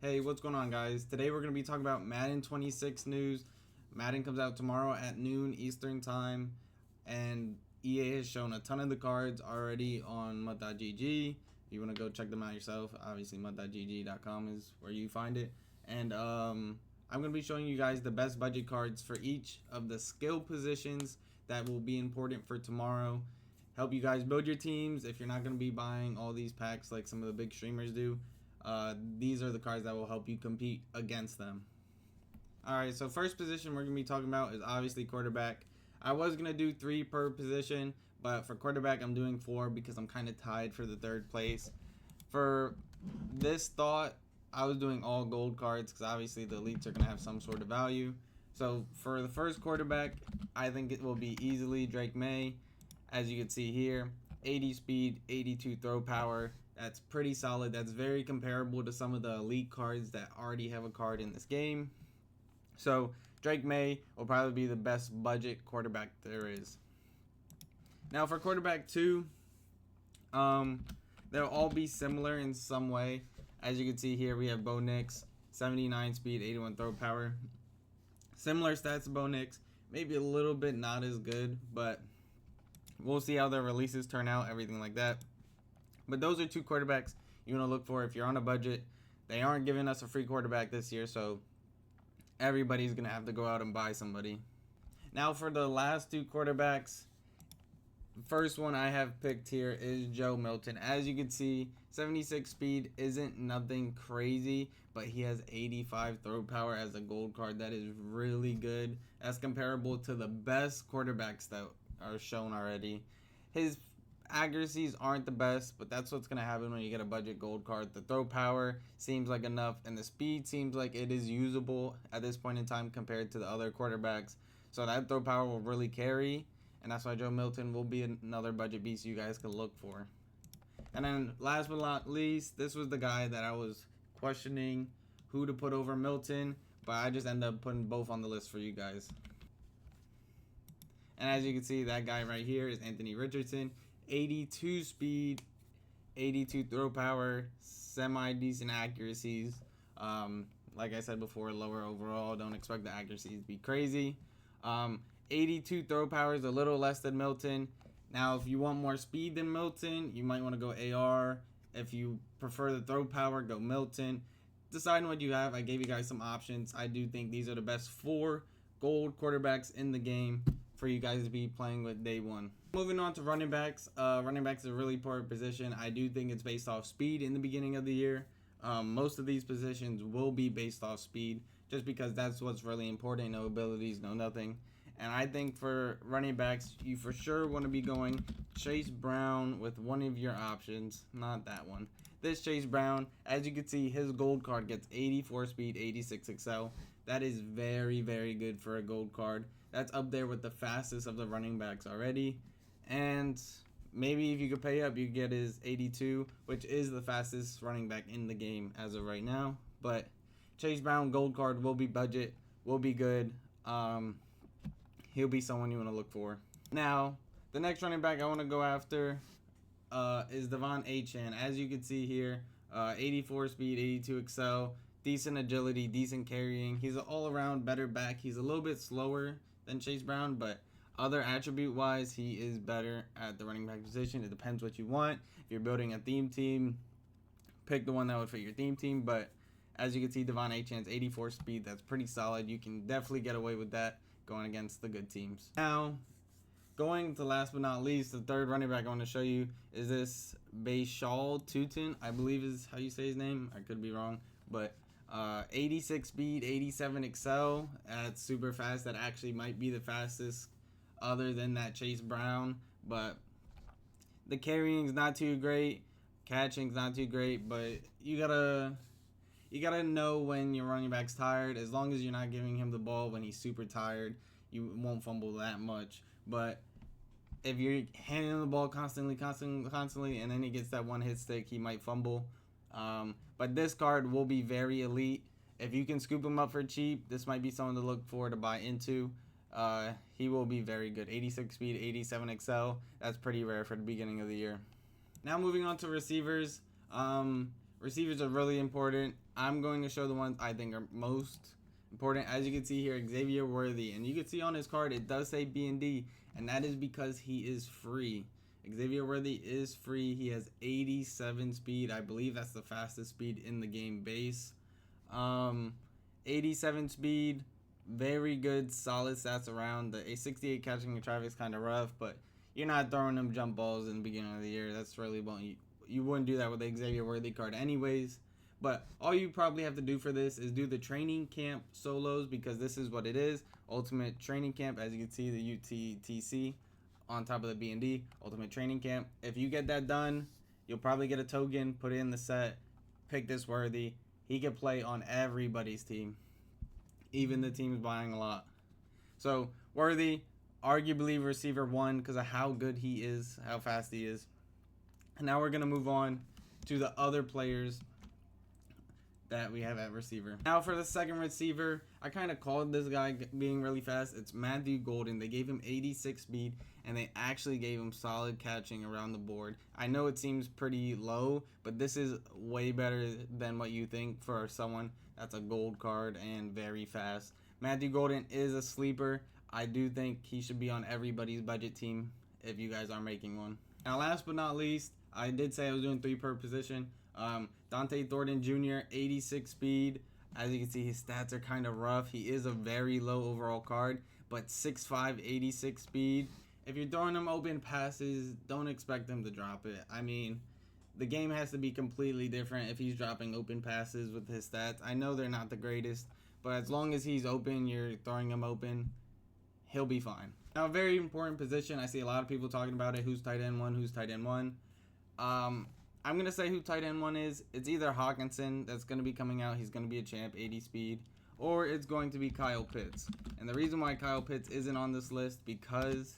Hey, what's going on, guys? Today we're going to be talking about Madden 26 news. Madden comes out tomorrow at noon Eastern Time, and EA has shown a ton of the cards already on mud.gg. If you want to go check them out yourself, obviously mud.gg.com is where you find it. And I'm going to be showing you guys the best budget cards for each of the skill positions that will be important for tomorrow. Help you guys build your teams if you're not going to be buying all these packs like some of the big streamers do. These are the cards that will help you compete against them. Alright, so first position we're going to be talking about is obviously quarterback. I was going to do 3 per position, but for quarterback I'm doing 4 because I'm kind of tied for the 3rd place. For this thought, I was doing all gold cards because obviously the elites are going to have some sort of value. So for the first quarterback, I think it will be easily Drake May. As you can see here, 80 speed, 82 throw power. That's pretty solid. That's very comparable to some of the elite cards that already have a card in this game. So Drake May will probably be the best budget quarterback there is. Now for quarterback 2, they'll all be similar in some way. As you can see here, we have Bo Nix, 79 speed, 81 throw power. Similar stats to Bo Nix, maybe a little bit not as good, but we'll see how their releases turn out, everything like that. But those are 2 quarterbacks you want to look for if you're on a budget. They aren't giving us a free quarterback this year, so everybody's going to have to go out and buy somebody. Now for the last 2 quarterbacks, the first one I have picked here is Joe Milton. As you can see, 76 speed isn't nothing crazy, but he has 85 throw power as a gold card. That is really good. That's comparable to the best quarterbacks that are shown already. His accuracies aren't the best, but that's what's going to happen when you get a budget gold card. The throw power seems like enough, and the speed seems like it is usable at this point in time compared to the other quarterbacks. So that throw power will really carry, and that's why Joe Milton will be another budget beast you guys can look for. And then last but not least, this was the guy that I was questioning who to put over Milton, but I just ended up putting both on the list for you guys. And as you can see, that guy right here is Anthony Richardson. 82 speed, 82 throw power, semi-decent accuracies. Like I said before, lower overall. Don't expect the accuracies to be crazy. 82 throw power is a little less than Milton. Now, if you want more speed than Milton, you might want to go AR. If you prefer the throw power, go Milton. Decide what you have. I gave you guys some options. I do think these are the best 4 gold quarterbacks in the game for you guys to be playing with day one. Moving on to running backs. Running backs is a really poor position. I do think it's based off speed in the beginning of the year. Most of these positions will be based off speed just because that's what's really important. No abilities, no nothing. And I think for running backs, you for sure want to be going Chase Brown with one of your options. Not that one. This Chase Brown, as you can see, his gold card gets 84 speed, 86 excel. That is very, very good for a gold card. That's up there with the fastest of the running backs already. And maybe if you could pay up, you get his 82, which is the fastest running back in the game as of right now. But Chase Brown gold card will be budget, will be good. He'll be someone you want to look for. Now, the next running back I want to go after is Devon Achane. As you can see here, 84 speed, 82 excel, decent agility, decent carrying. He's an all-around better back. He's a little bit slower than Chase Brown, but other attribute-wise, he is better at the running back position. It depends what you want. If you're building a theme team, pick the one that would fit your theme team. But as you can see, Devon Achane's 84 speed, that's pretty solid. You can definitely get away with that going against the good teams. Now, going to last but not least, the 3rd running back I want to show you is this Bashal Tutin, I believe is how you say his name. I could be wrong, but 86 speed, 87 excel. That's super fast. That actually might be the fastest other than that Chase Brown, but the carrying's not too great, catching's not too great, but you gotta know when your running back's tired. As long as you're not giving him the ball when he's super tired, you won't fumble that much. But if you're handing him the ball constantly, and then he gets that one hit stick, he might fumble. But this card will be very elite. If you can scoop him up for cheap, this might be someone to look for to buy into. He will be very good. 86 speed, 87 excel. That's pretty rare for the beginning of the year. Now moving on to receivers. Receivers are really important. I'm going to show the ones I think are most important. As you can see here, Xavier Worthy, and you can see on his card it does say B&D, and that is because he is free. Xavier Worthy is free. He has 87 speed. I believe that's the fastest speed in the game base. 87 speed, very good, solid stats around. The 68 catching in traffic is kind of rough, but you're not throwing them jump balls in the beginning of the year. That's really you wouldn't do that with the Xavier Worthy card anyways. But all you probably have to do for this is do the training camp solos, because this is what it is. Ultimate Training Camp, as you can see, the UTTC on top of the B&D, Ultimate Training Camp. If you get that done, you'll probably get a token, put it in the set, pick this Worthy. He can play on everybody's team, even the teams buying a lot. So Worthy, arguably receiver 1 because of how good he is, how fast he is. And now we're going to move on to the other players that we have at receiver. Now for the second receiver, I kind of called this guy being really fast. It's Matthew Golden. They gave him 86 speed, and they actually gave him solid catching around the board. I know it seems pretty low, but this is way better than what you think for someone that's a gold card and very fast. Matthew Golden is a sleeper. I do think he should be on everybody's budget team if you guys are making one. Now last but not least, I did say I was doing 3 per position. Dante Thornton Jr., 86 speed. As you can see, his stats are kind of rough. He is a very low overall card, but 6'5", 86 speed. If you're throwing him open passes, don't expect him to drop it. I mean, the game has to be completely different if he's dropping open passes with his stats. I know they're not the greatest, but as long as he's open, you're throwing him open, he'll be fine. Now, a very important position. I see a lot of people talking about it. Who's tight end 1? Who's tight end 1? I'm going to say who tight end 1 is. It's either Hawkinson, that's going to be coming out. He's going to be a champ, 80 speed. Or it's going to be Kyle Pitts. And the reason why Kyle Pitts isn't on this list, because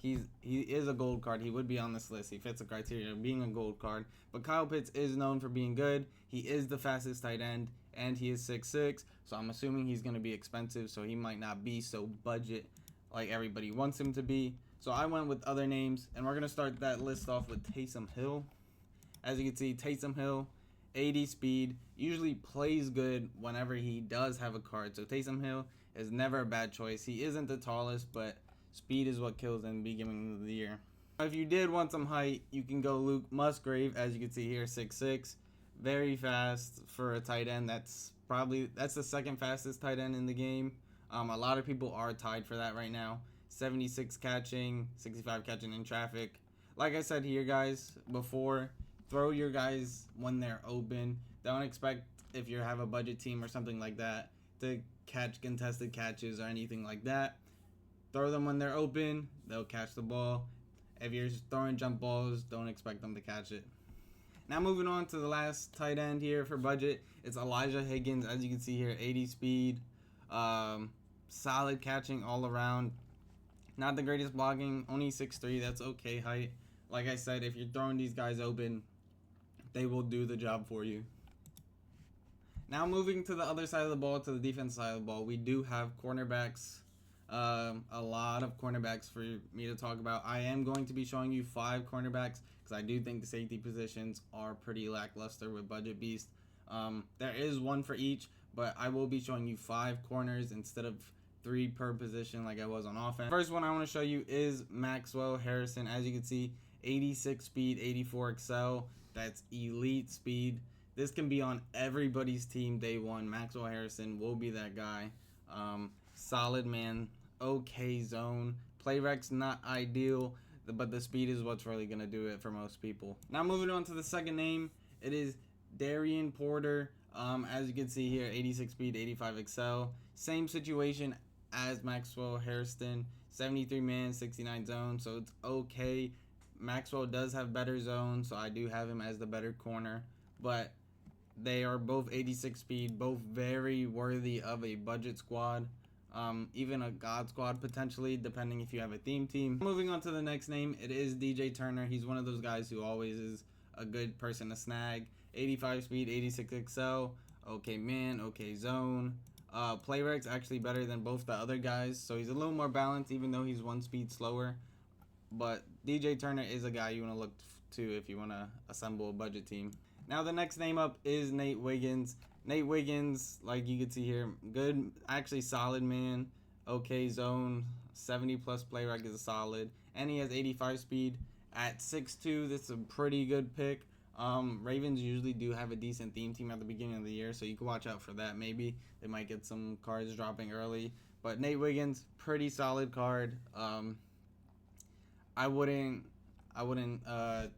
he is a gold card. He would be on this list. He fits the criteria of being a gold card. But Kyle Pitts is known for being good. He is the fastest tight end, and he is 6'6". So I'm assuming he's going to be expensive, so he might not be so budget like everybody wants him to be. So I went with other names, and we're going to start that list off with Taysom Hill. As you can see, Taysom Hill, 80 speed, usually plays good whenever he does have a card. So Taysom Hill is never a bad choice. He isn't the tallest, but speed is what kills in the beginning of the year. If you did want some height, you can go Luke Musgrave. As you can see here, 6'6", very fast for a tight end. That's the second fastest tight end in the game. A lot of people are tied for that right now. 76 catching, 65 catching in traffic. Like I said here, guys, before, throw your guys when they're open. Don't expect, if you have a budget team or something like that, to catch contested catches or anything like that. Throw them when they're open. They'll catch the ball. If you're throwing jump balls, don't expect them to catch it. Now moving on to the last tight end here for budget. It's Elijah Higgins. As you can see here, 80 speed. Solid catching all around. Not the greatest blocking. Only 6'3". That's okay height. Like I said, if you're throwing these guys open, they will do the job for you. Now moving to the other side of the ball, to the defense side of the ball, we do have cornerbacks. A lot of cornerbacks for me to talk about. I am going to be showing you 5 cornerbacks because I do think the safety positions are pretty lackluster with Budget Beast. There is one for each, but I will be showing you 5 corners instead of 3 per position like I was on offense. First one I want to show you is Maxwell Harrison. As you can see, 86 speed, 84 excel. That's elite speed. This can be on everybody's team day one. Maxwell Harrison will be that guy. Solid man, okay zone. Play rec's not ideal, but the speed is what's really going to do it for most people. Now moving on to the second name, it is Darian Porter. As you can see here, 86 speed, 85 excel. Same situation as Maxwell Harrison, 73 man, 69 zone, so it's okay. Maxwell does have better zone, so I do have him as the better corner, but they are both 86 speed, both very worthy of a budget squad, even a god squad potentially, depending if you have a theme team. Moving on to the next name, it is DJ Turner. He's one of those guys who always is a good person to snag. 85 speed, 86 excel, okay man, okay zone. Play rec's actually better than both the other guys, so he's a little more balanced even though he's 1 speed slower. But DJ Turner is a guy you want to look to if you want to assemble a budget team. Now the next name up is Nate Wiggins. Nate Wiggins, like you can see here, good, actually solid man. Okay zone, 70 plus play rec is solid, and he has 85 speed at 6'2". This is a pretty good pick. Ravens usually do have a decent theme team at the beginning of the year, so you can watch out for that. Maybe they might get some cards dropping early, but Nate Wiggins, pretty solid card. I wouldn't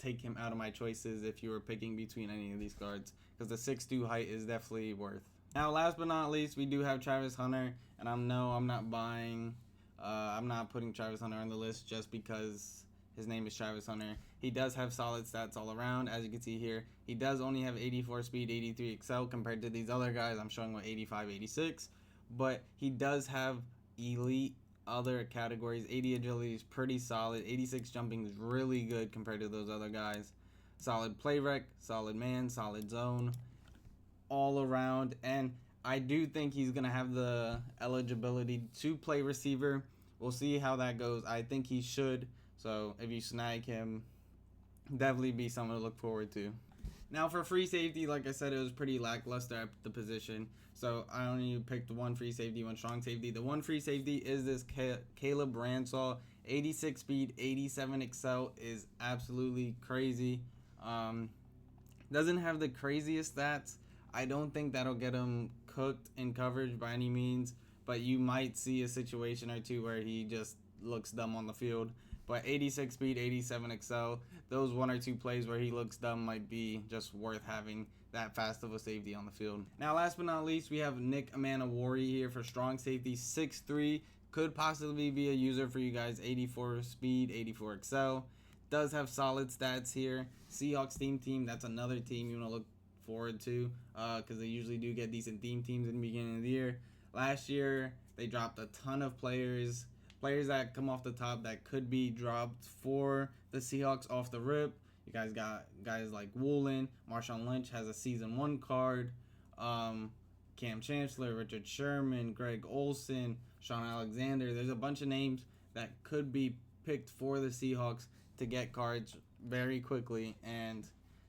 take him out of my choices if you were picking between any of these cards, because the 6'2" height is definitely worth. Now, last but not least, we do have Travis Hunter, and I'm not buying. I'm not putting Travis Hunter on the list just because his name is Travis Hunter. He does have solid stats all around, as you can see here. He does only have 84 speed, 83 excel compared to these other guys I'm showing with 85, 86, but he does have elite other categories. 80 agility is pretty solid. 86 jumping is really good compared to those other guys. Solid play rec, solid man, solid zone, all around. And I do think he's going to have the eligibility to play receiver. We'll see how that goes. I think he should. So if you snag him, definitely be someone to look forward to. Now for free safety, like I said, it was pretty lackluster at the position. So I only picked one free safety, one strong safety. The one free safety is this Caleb Ransall. 86 speed, 87 excel is absolutely crazy. Doesn't have the craziest stats. I don't think that'll get him cooked in coverage by any means, but you might see a situation or two where he just looks dumb on the field. But 86 speed, 87 excel, those one or two plays where he looks dumb might be just worth having that fast of a safety on the field. Now, last but not least, we have Nick Amanawari here for strong safety, 6'3", could possibly be a user for you guys. 84 speed, 84 excel, does have solid stats here. Seahawks theme team, that's another team you want to look forward to, because they usually do get decent theme teams in the beginning of the year. Last year, they dropped a ton of players that come off the top that could be dropped for the Seahawks off the rip. You guys got guys like Woolen, Marshawn Lynch has a season 1 card, Cam Chancellor, Richard Sherman, Greg Olsen, Sean Alexander. There's a bunch of names that could be picked for the Seahawks to get cards very quickly, and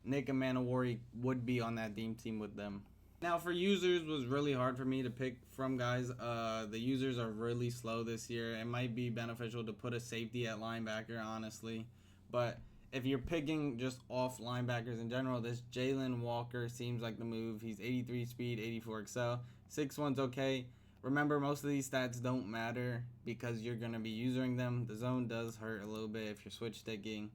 Nick Amanawari would be on that team with them. Now for users, was really hard for me to pick from, guys. The users are really slow this year. It might be beneficial to put a safety at linebacker, honestly. But if you're picking just off linebackers in general, this Jalen Walker seems like the move. He's 83 speed, 84 excel. 6'1's okay. Remember, most of these stats don't matter because you're going to be using them. The zone does hurt a little bit if you're switch sticking.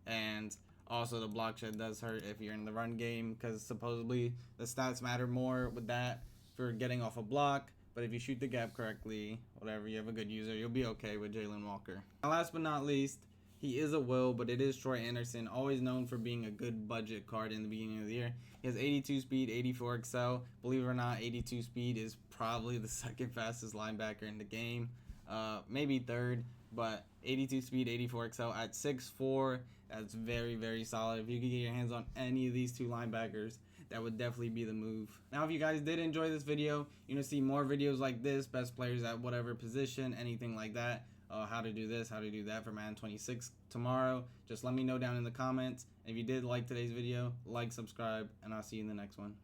And also, the block shed does hurt if you're in the run game, because supposedly the stats matter more with that for getting off a block. But if you shoot the gap correctly, whatever, you have a good user, you'll be okay with Jalen Walker. Now, last but not least, he is a will, but it is Troy Anderson, always known for being a good budget card in the beginning of the year. He has 82 speed, 84 excel. Believe it or not, 82 speed is probably the second fastest linebacker in the game. Maybe third, but 82 speed, 84 excel at 6'4". That's very, very solid. If you could get your hands on any of these two linebackers, that would definitely be the move. Now, if you guys did enjoy this video, you know, see more videos like this, best players at whatever position, anything like that, how to do this, how to do that for Madden 26 tomorrow, just let me know down in the comments. If you did like today's video, like, subscribe, and I'll see you in the next one.